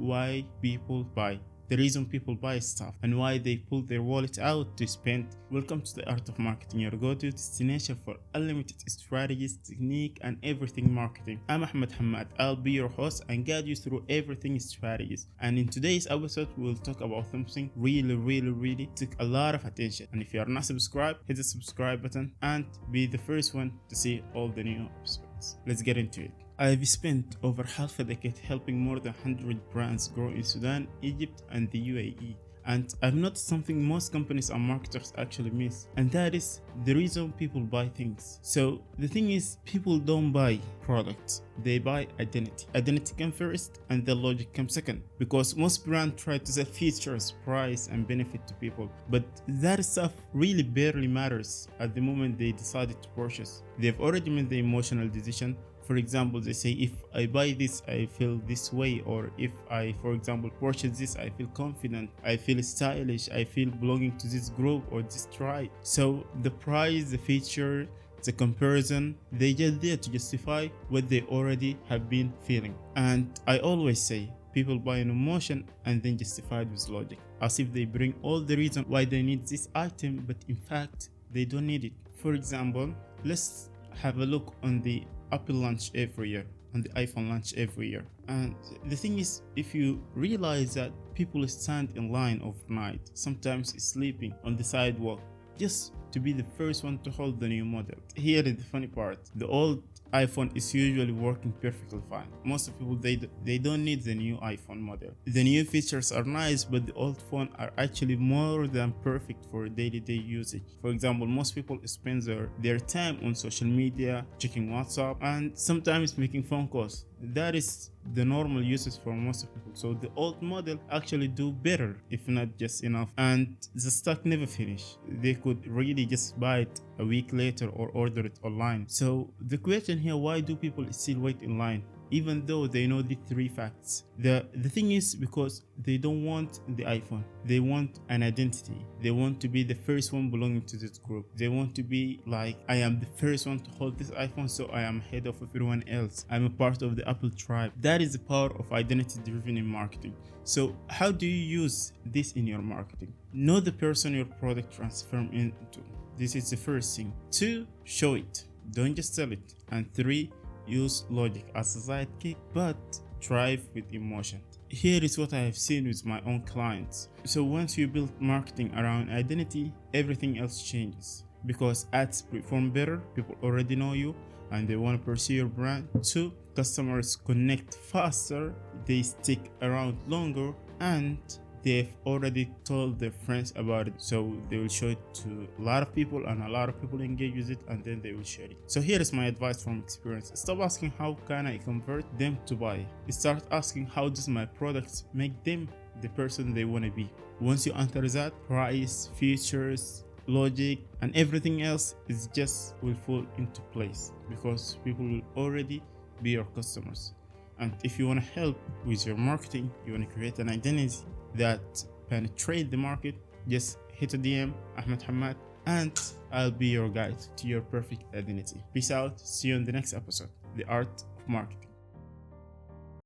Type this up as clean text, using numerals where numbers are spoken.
why people buy, the reason people buy stuff, and why they pull their wallet out to spend. Welcome to the Art of Marketing, your go-to destination for unlimited strategies, technique, and everything marketing. I'm Ahmed Hamad. I'll be your host and guide you through everything strategies. And in today's episode, we'll talk about something really took a lot of attention. And if you are not subscribed, hit the subscribe button and be the first one to see all the new episodes. Let's get into it. I've spent over half a decade helping more than 100 brands grow in Sudan, Egypt, and the UAE. And I've noticed something most companies and marketers actually miss, and that is the reason people buy things. So the thing is, people don't buy products, they buy identity. Identity comes first and the logic comes second, because most brands try to sell features, price, and benefit to people, but that stuff really barely matters at the moment they decided to purchase. They've already made the emotional decision. For example, they say, if I buy this, I feel this way, or if I, for example, purchase this, I feel confident, I feel stylish, I feel belonging to this group or this tribe. So the price, the feature, the comparison, they just there to justify what they already have been feeling. And I always say, people buy an emotion and then justify it with logic, as if they bring all the reason why they need this item, but in fact, they don't need it. For example, let's have a look on the Apple launch every year, and the iPhone launch every year. And the thing is, if you realize that people stand in line overnight, sometimes sleeping on the sidewalk, just to be the first one to hold the new model. Here is the funny part. The old iPhone is usually working perfectly fine. Most of people, they don't need the new iPhone model. The new features are nice, but the old phone are actually more than perfect for day-to-day usage. For example, most people spend their time on social media, checking WhatsApp, and sometimes making phone calls. That is the normal uses for most of people. So the old model actually do better, if not just enough. And the stock never finish. They could really just buy it a week later or order it online. So the question here, why do people still wait in line, even though they know the three facts? The thing is, because they don't want the iPhone. They want an identity. They want to be the first one belonging to this group. They want to be like, I am the first one to hold this iPhone, so I am ahead of everyone else. I'm a part of the Apple tribe. That is the power of identity driven in marketing. So how do you use this in your marketing? Know the person your product transforms into. This is the first thing. 2, show it. Don't just sell it. And 3, use logic as a sidekick, but drive with emotion. Here is what I have seen with my own clients. So once you build marketing around identity, everything else changes, because ads perform better, people already know you and they want to pursue your brand. 2, customers connect faster, they stick around longer, and they've already told their friends about it, so they will show it to a lot of people, and a lot of people engage with it, and then they will share it. So here is my advice from experience. Stop asking how can I convert them to buy. Start asking how does my products make them the person they want to be. Once you enter that, price, features, logic, and everything else is just will fall into place, because people will already be your customers. And if you want to help with your marketing, you want to create an identity that penetrate the market, just hit a DM, Ahmed Hamad, and I'll be your guide to your perfect identity. Peace out. See you in the next episode. The Art of Marketing.